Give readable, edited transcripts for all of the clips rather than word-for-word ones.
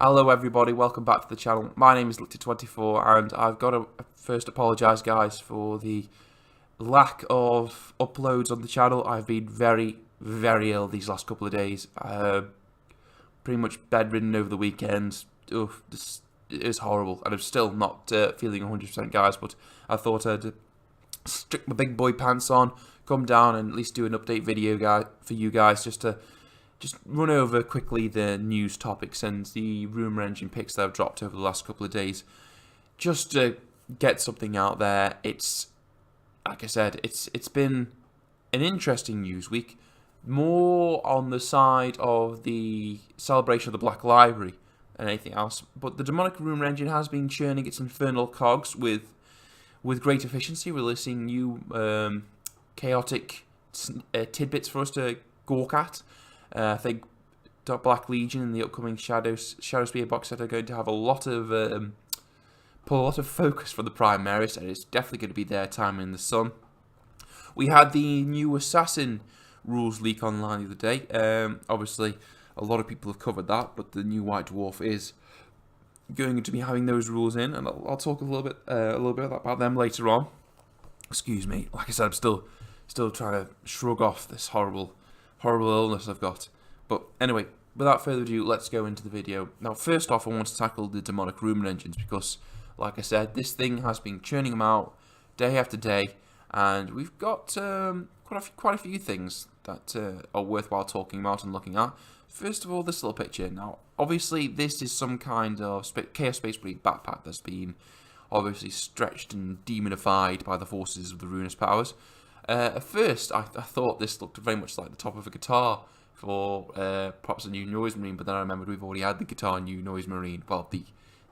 Hello everybody, welcome back to the channel. My name is Lictor24 and I've got to first apologise guys for the lack of uploads on the channel. I've been very ill these last couple of days. Pretty much bedridden over the weekend. Oof, it is horrible and I'm still not feeling 100% guys, but I thought I'd stick my big boy pants on, come down and at least do an update video for you guys just run over quickly the news topics and the rumour engine picks that I've dropped over the last couple of days. Just to get something out there. It's, like I said, it's been an interesting news week. More on the side of the celebration of the Black Library than anything else. But the demonic rumour engine has been churning its infernal cogs with great efficiency, releasing new chaotic tidbits for us to gawk at. I think Black Legion and the upcoming Shadow Spear box set are going to have a lot of pull a lot of focus from the Primaris, and it's definitely going to be their time in the sun. We had the new Assassin rules leak online the other day. Obviously, a lot of people have covered that, but the new White Dwarf is going to be having those rules in, and I'll talk a little bit about them later on. Excuse me. Like I said, I'm still trying to shrug off this horrible illness I've got. But anyway, without further ado, let's go into the video. Now, first off, I want to tackle the demonic rumour engines because, like I said, this thing has been churning them out day after day, and we've got quite a few things that are worthwhile talking about and looking at. First of all, this little picture. Now, obviously, this is some kind of Chaos Space Marine backpack that's been obviously stretched and demonified by the forces of the Ruinous Powers. At first, I thought this looked very much like the top of a guitar for perhaps a new Noise Marine, but then I remembered we've already had the guitar new Noise Marine, well,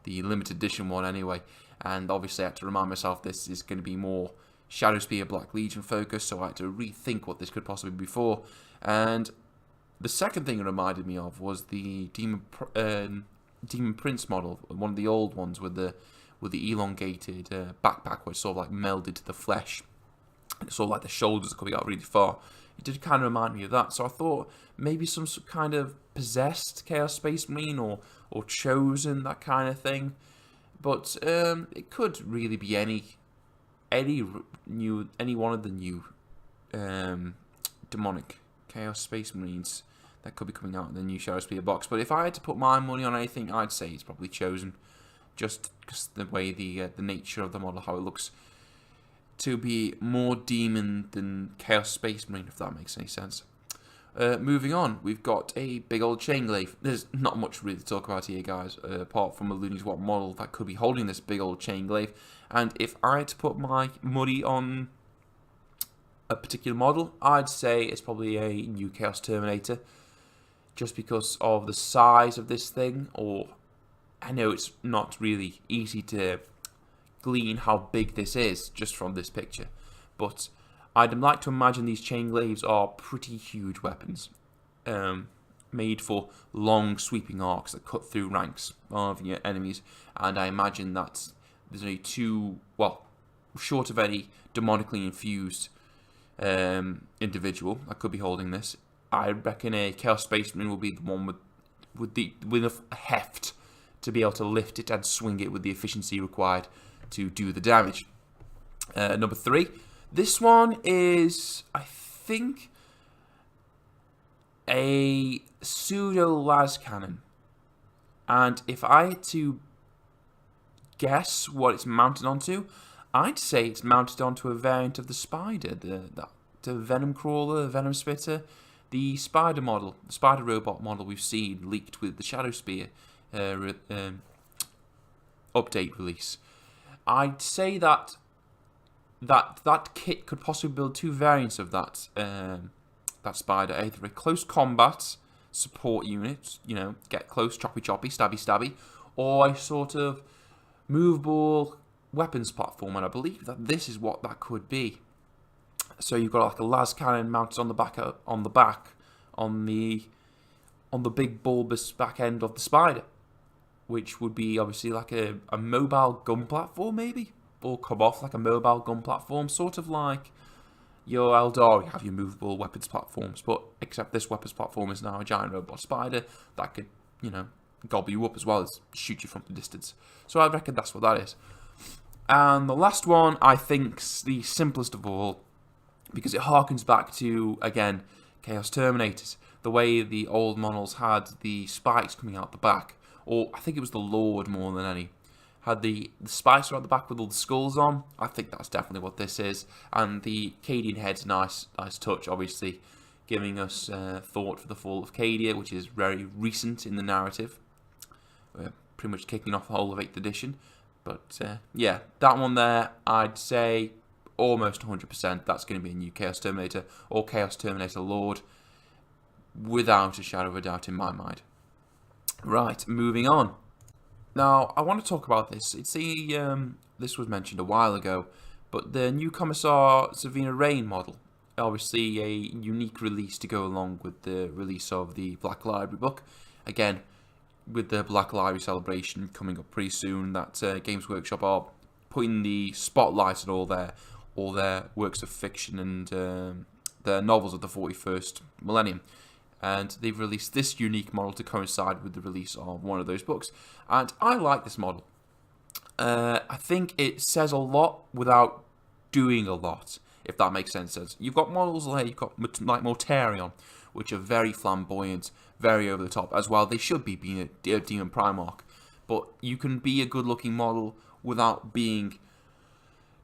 the limited edition one anyway, and obviously I had to remind myself this is going to be more Shadow Spear Black Legion focused, so I had to rethink what this could possibly be for. And the second thing it reminded me of was the Demon Prince model, one of the old ones with the elongated backpack, where it's sort of like melded to the flesh. It's sort of like the shoulders are coming out really far. It did kind of remind me of that. So I thought maybe some kind of possessed Chaos Space Marine or chosen, that kind of thing. But it could really be any one of the new demonic Chaos Space Marines that could be coming out in the new Shadow Spear box. But if I had to put my money on anything, I'd say it's probably chosen, just because the way the nature of the model, how it looks, to be more demon than Chaos Space Marine, if that makes any sense. Moving on, we've got a big old chain glaive. There's not much really to talk about here, guys, apart from a Looney's What model that could be holding this big old chain glaive. And if I had to put my money on a particular model, I'd say it's probably a new Chaos Terminator, just because of the size of this thing. Or I know it's not really easy to glean how big this is just from this picture, but I'd like to imagine these chain glaives are pretty huge weapons, made for long sweeping arcs that cut through ranks of your enemies. And I imagine that there's only two, well, short of any demonically infused individual that could be holding this. I reckon a Chaos Space Marine will be the one with enough heft to be able to lift it and swing it with the efficiency required to do the damage. Number 3. This one is, I think, a pseudo las cannon. And if I had to guess what it's mounted onto, I'd say it's mounted onto a variant of the Spider, the Venom Crawler, the Venom Spitter, the Spider model, the Spider Robot model we've seen leaked with the Shadow Spear update release. I'd say that kit could possibly build two variants of that Spider, either a close combat support unit, you know, get close, choppy, stabby, or a sort of movable weapons platform, and I believe that this is what that could be. So you've got like a las cannon mounted on the big bulbous back end of the Spider, which would be obviously like a mobile gun platform, maybe, or come off like a mobile gun platform, sort of like your Eldari have your movable weapons platforms, but except this weapons platform is now a giant robot spider that could, you know, gobble you up as well as shoot you from the distance. So I reckon that's what that is. And the last one, I think's the simplest of all, because it harkens back to, again, Chaos Terminators. The way the old models had the spikes coming out the back, or I think it was the Lord more than any, had the spikes around the back with all the skulls on. I think that's definitely what this is. And the Cadian head's nice touch, obviously, giving us thought for the fall of Cadia, which is very recent in the narrative. We're pretty much kicking off the whole of 8th edition. But yeah, that one there, I'd say almost 100% that's going to be a new Chaos Terminator or Chaos Terminator Lord, without a shadow of a doubt in my mind. Right, moving on. Now, I want to talk about this. This was mentioned a while ago, but the new Commissar Savina Rain model, obviously a unique release to go along with the release of the Black Library book. Again, with the Black Library celebration coming up pretty soon, that Games Workshop are putting the spotlight on all their works of fiction and their novels of the 41st millennium. And they've released this unique model to coincide with the release of one of those books. And I like this model. I think it says a lot without doing a lot, if that makes sense. You've got models like, you've got like Mortarion, which are very flamboyant, very over the top, as well they should be, being a Demon Primarch. But you can be a good looking model without being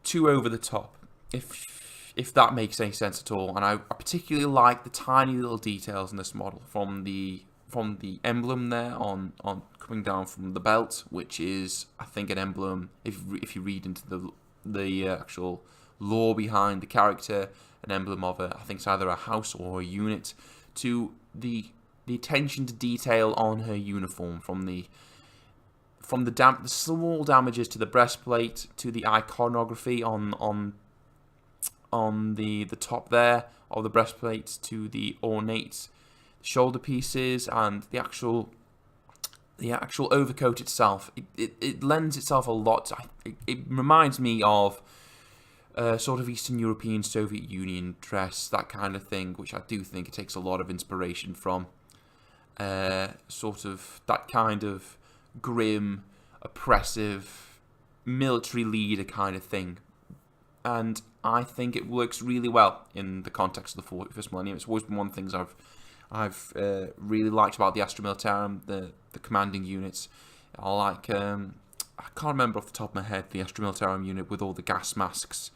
too over the top, if that makes any sense at all. And I particularly like the tiny little details in this model, from the emblem there on coming down from the belt, which is, I think, an emblem, if you read into the actual lore behind the character, an emblem of I think it's either a house or a unit, to the attention to detail on her uniform, from the small damages to the breastplate, to the iconography on the top there of the breastplate, to the ornate shoulder pieces, and the actual overcoat itself. It lends itself a lot. It reminds me of sort of Eastern European Soviet Union dress, that kind of thing, which I do think it takes a lot of inspiration from. Sort of that kind of grim, oppressive, military leader kind of thing. And I think it works really well in the context of the 41st millennium. It's always been one of the things I've really liked about the Astra Militarum, the commanding units. I like, I can't remember off the top of my head the Astra Militarum unit with all the gas masks,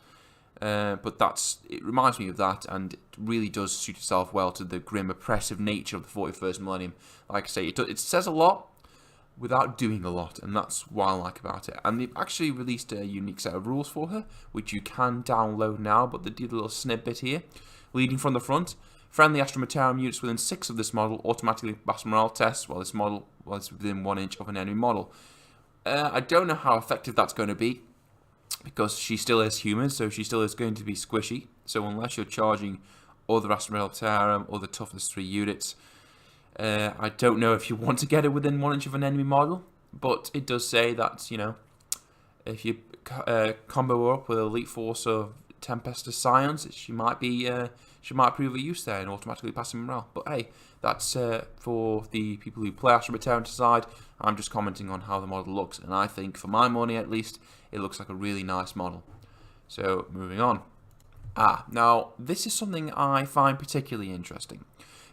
but it reminds me of that, and it really does suit itself well to the grim, oppressive nature of the 41st millennium. Like I say, it says a lot without doing a lot, and that's what I like about it. And they've actually released a unique set of rules for her, which you can download now, but they did a little snippet here. Leading from the front, friendly Astra Militarum units within 6 of this model automatically pass morale tests, while this model was within 1 inch of an enemy model. I don't know how effective that's going to be, because she still is human, so she still is going to be squishy. So unless you're charging other Astra Militarum, other toughness 3 units, I don't know if you want to get it within 1 inch of an enemy model. But it does say that, if you combo her up with Elite Force of Tempestus Scions, she might prove a use there and automatically passing morale. But hey, that's for the people who play Astra Militarum to decide. I'm just commenting on how the model looks, and I think, for my money at least, it looks like a really nice model. So, moving on. Now, this is something I find particularly interesting.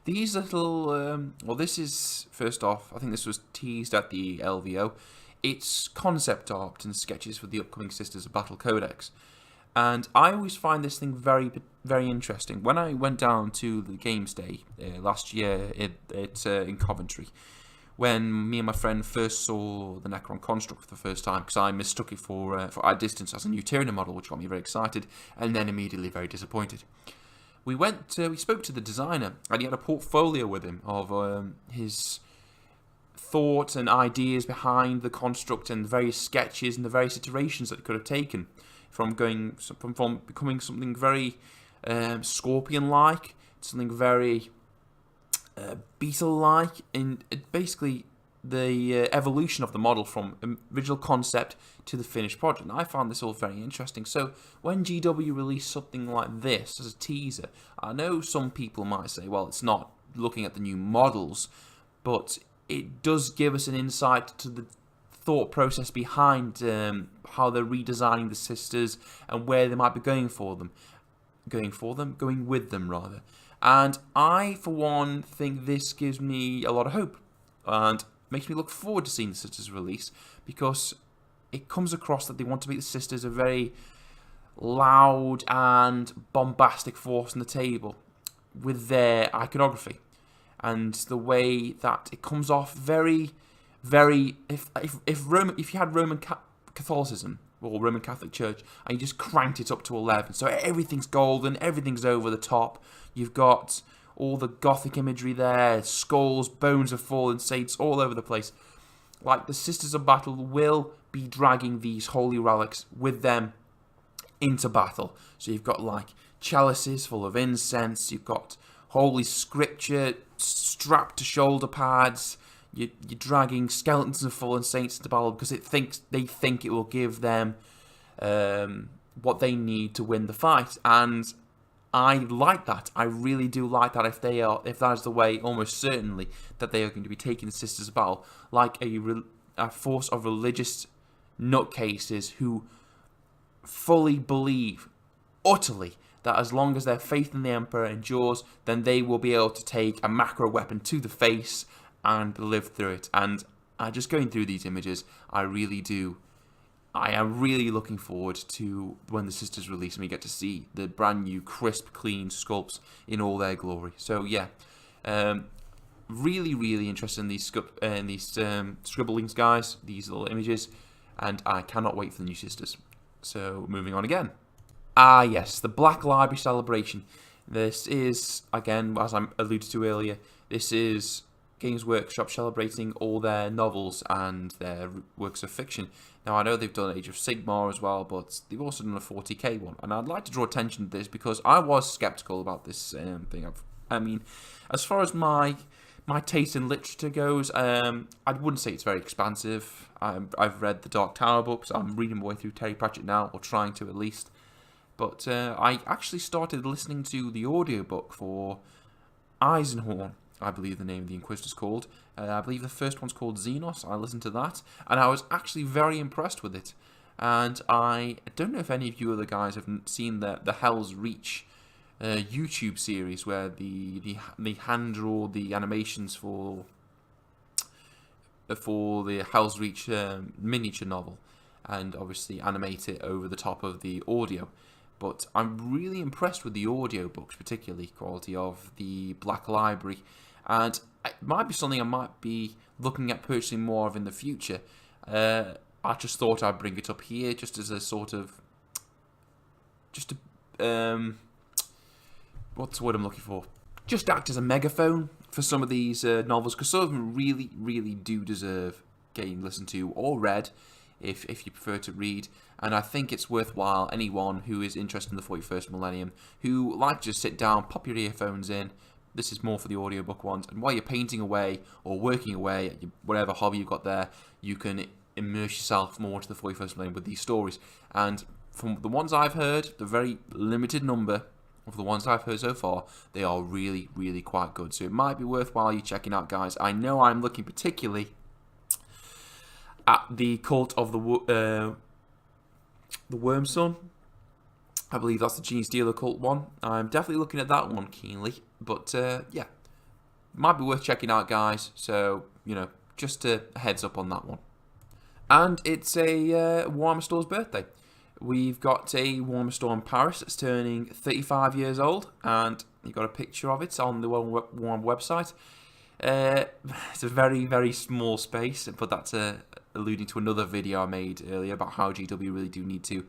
These little, this is, first off, I think this was teased at the LVO. It's concept art and sketches for the upcoming Sisters of Battle Codex. And I always find this thing very, very interesting. When I went down to the Games Day last year in Coventry, when me and my friend first saw the Necron Construct for the first time, because I mistook it for at distance as a new Tyranid model, which got me very excited, and then immediately very disappointed. We spoke to the designer, and he had a portfolio with him of his thoughts and ideas behind the construct, and the various sketches and the various iterations that it could have taken, from becoming something very Scorpion-like, something very Beetle-like, in basically the evolution of the model from original concept to the finished project. And I found this all very interesting. So when GW released something like this as a teaser, I know some people might say, well, it's not looking at the new models, but it does give us an insight to the thought process behind how they're redesigning the sisters and where they might be going with them rather. And I, for one, think this gives me a lot of hope and makes me look forward to seeing the sisters release, because it comes across that they want to make the sisters a very loud and bombastic force on the table with their iconography and the way that it comes off very, very. If you had Roman Catholicism or Roman Catholic Church and you just cranked it up to 11, so everything's golden, everything's over the top. You've got all the Gothic imagery there, skulls, bones of fallen saints all over the place. Like, the Sisters of Battle will be dragging these holy relics with them into battle. So you've got like chalices full of incense, you've got holy scripture strapped to shoulder pads, you're dragging skeletons of fallen saints into battle because they think it will give them what they need to win the fight. And I like that. I really do like that. If that is the way, almost certainly, that they are going to be taking the Sisters of Battle, like a force of religious nutcases who fully believe, utterly, that as long as their faith in the Emperor endures, then they will be able to take a macro weapon to the face and live through it. And just going through these images, I am really looking forward to when the Sisters release and we get to see the brand new, crisp, clean sculpts in all their glory. So yeah, really, really interested in these scribblings, guys, these little images, and I cannot wait for the new Sisters. So moving on again. Yes, the Black Library celebration. This is, again, as I alluded to earlier, this is Games Workshop celebrating all their novels and their works of fiction. Now, I know they've done Age of Sigmar as well, but they've also done a 40k one. And I'd like to draw attention to this because I was skeptical about this thing. I mean, as far as my taste in literature goes, I wouldn't say it's very expansive. I've read the Dark Tower books. I'm reading my way through Terry Pratchett now, or trying to at least. But I actually started listening to the audiobook for Eisenhorn, I believe the name of the Inquisitor's called. I believe the first one's called Xenos. I listened to that, and I was actually very impressed with it. And I don't know if any of you other guys have seen the Hell's Reach YouTube series, where the hand draw the animations for the Hell's Reach miniature novel, and obviously animate it over the top of the audio. But I'm really impressed with the audiobooks, particularly quality of the Black Library, and it might be something I might be looking at purchasing more of in the future. I just thought I'd bring it up here, just as a sort of, what's the word I'm looking for? Just act as a megaphone for some of these novels, because some of them really, really do deserve getting listened to or read, if you prefer to read. And I think it's worthwhile, anyone who is interested in the 41st millennium, who like to just sit down, pop your earphones in. This is more for the audiobook ones. And while you're painting away or working away at whatever hobby you've got there, you can immerse yourself more into the 41st millennium with these stories. And from the ones I've heard, the very limited number of the ones I've heard so far, they are really, really quite good. So it might be worthwhile you checking out, guys. I know I'm looking particularly at the Cult of the Worm Son. I believe that's the Genius Dealer Cult one. I'm definitely looking at that one keenly. But yeah, might be worth checking out, guys. So, just a heads up on that one. And it's a Warhammer Store's birthday. We've got a Warhammer Store in Paris that's turning 35 years old, and you've got a picture of it on the Warhammer website. It's a very, very small space, but that's alluding to another video I made earlier about how GW really do need to,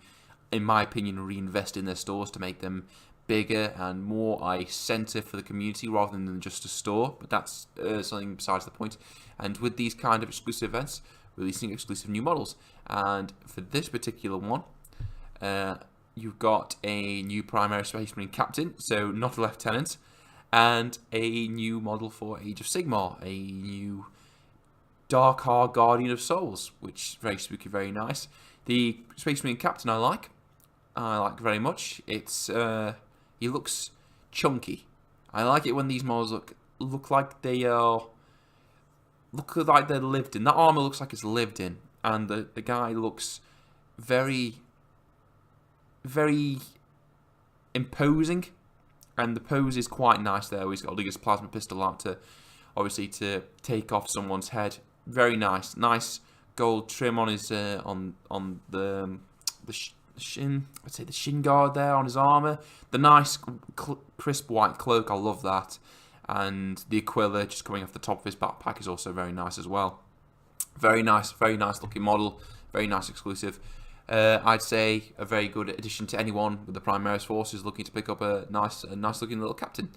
in my opinion, reinvest in their stores to make them bigger and more a centre for the community rather than just a store. But that's something besides the point. And with these kind of exclusive events, releasing exclusive new models. And for this particular one, you've got a new primary Space Marine captain, so not a lieutenant, and a new model for Age of Sigmar, a new Dark Heart Guardian of Souls, which is very spooky, very nice. The Space Marine captain I like very much. It's he looks chunky. I like it when these models look like they are look like they're lived in. That armor looks like it's lived in, and the guy looks very, very imposing, and the pose is quite nice there. He's got his plasma pistol out to, obviously, to take off someone's head. Very nice, nice gold trim on his on the shin. I'd say the shin guard there on his armor. The nice crisp white cloak. I love that. And the Aquila just coming off the top of his backpack is also very nice as well. Very nice looking model. Very nice exclusive. I'd say a very good addition to anyone with the Primaris Force who's looking to pick up a nice looking little captain.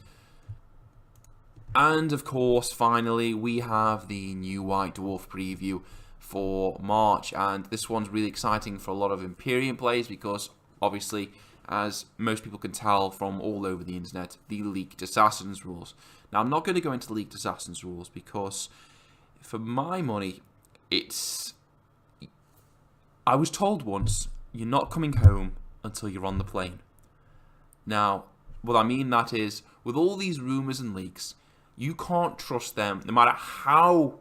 And of course, finally, we have the new White Dwarf preview for March, and this one's really exciting for a lot of Imperium players because, obviously, as most people can tell from all over the internet, the leaked Assassins rules. Now, I'm not going to go into leaked Assassins rules because, for my money, I was told once, you're not coming home until you're on the plane. Now, what I mean that is, with all these rumours and leaks, you can't trust them, no matter how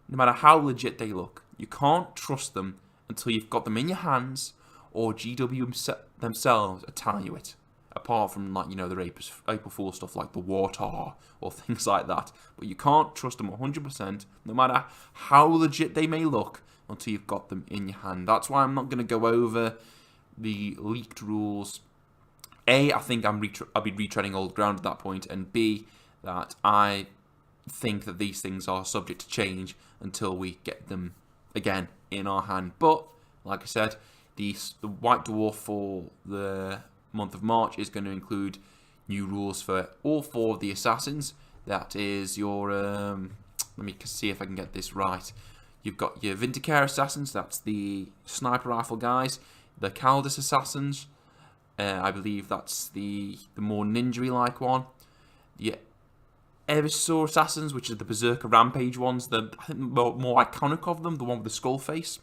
legit they look. You can't trust them until you've got them in your hands, or GW themselves are telling you it. Apart from, like, you know, the April Fool stuff like the water or things like that. But you can't trust them 100%, no matter how legit they may look, until you've got them in your hand. That's why I'm not going to go over the leaked rules. A, I think I'll be retreading old ground at that point, and B, that I think that these things are subject to change until we get them again in our hand. But like I said, the White Dwarf for the month of March is going to include new rules for all 4 of the assassins. That is your let me see if I can get this right. You've got your Vindicare assassins, that's the sniper rifle guys. The Caldus assassins, I believe that's the more ninja-y like one. Yeah, Eversaw assassins, which are the Berserker Rampage ones, I think the more iconic of them, the one with the skull face.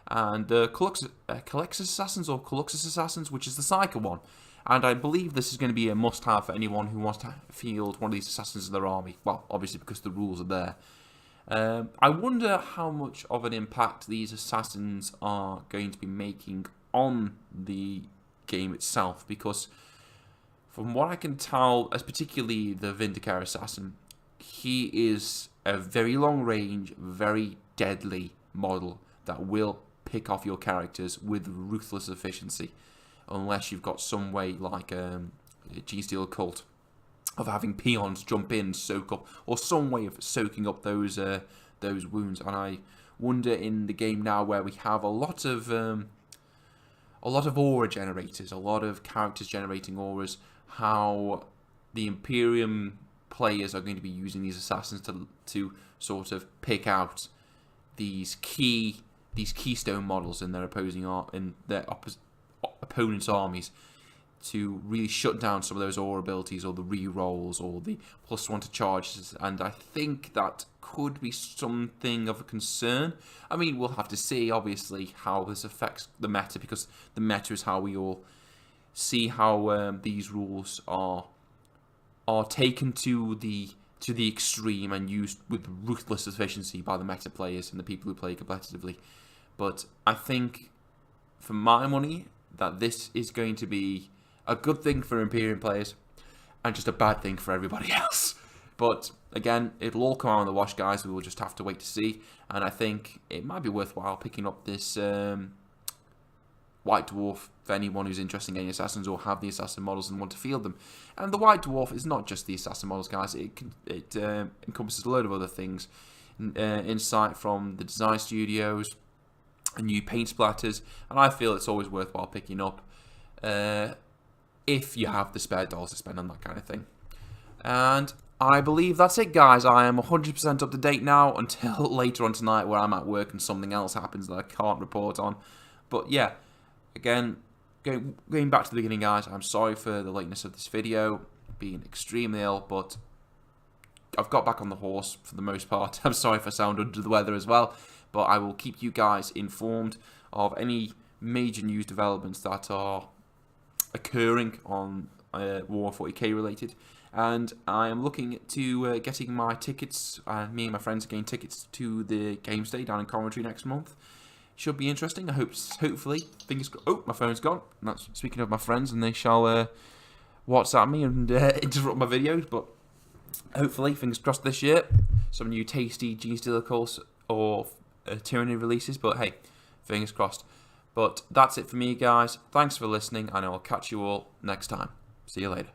And Calexis assassins, or Caluxus assassins, which is the Psyker one. And I believe this is going to be a must-have for anyone who wants to field one of these assassins in their army. Well, obviously because the rules are there. I wonder how much of an impact these assassins are going to be making on the game itself, because from what I can tell, as particularly the Vindicare assassin, he is a very long range, very deadly model that will pick off your characters with ruthless efficiency, unless you've got some way like G-Steel Cult of having peons jump in, soak up, or some way of soaking up those wounds. And I wonder in the game now, where we have a lot of aura generators, a lot of characters generating auras, how the Imperium players are going to be using these assassins to sort of pick out these keystone models in their opponent's armies, to really shut down some of those aura abilities, or the re-rolls, or the +1 to charges. And I think that could be something of a concern. I mean, we'll have to see, obviously, how this affects the meta, because the meta is how we all see how these rules are taken to the extreme and used with ruthless efficiency by the meta players and the people who play competitively. But I think, for my money, that this is going to be a good thing for Imperium players and just a bad thing for everybody else. But again, it'll all come out in the wash, guys. We will just have to wait to see. And I think it might be worthwhile picking up this White Dwarf for anyone who's interested in getting assassins or have the assassin models and want to field them. And the White Dwarf is not just the assassin models, guys. It encompasses a load of other things. Insight from the design studios, new paint splatters, and I feel it's always worthwhile picking up if you have the spare dollars to spend on that kind of thing. And I believe that's it, guys. I am 100% up to date now until later on tonight, where I'm at work and something else happens that I can't report on. But yeah, again, going back to the beginning, guys, I'm sorry for the lateness of this video, being extremely ill, but I've got back on the horse for the most part. I'm sorry if I sound under the weather as well, but I will keep you guys informed of any major news developments that are occurring on War 40k related. And I am looking to getting my tickets. Me and my friends are getting tickets to the game day down in Coventry next month. Should be interesting. I hope, hopefully, fingers. Oh, my phone's gone. And that's speaking of my friends, and they shall WhatsApp me and interrupt my videos. But hopefully, fingers crossed this year, some new tasty Gene Stealer course or Tyranny releases. But hey, fingers crossed. But that's it for me, guys. Thanks for listening, and I will catch you all next time. See you later.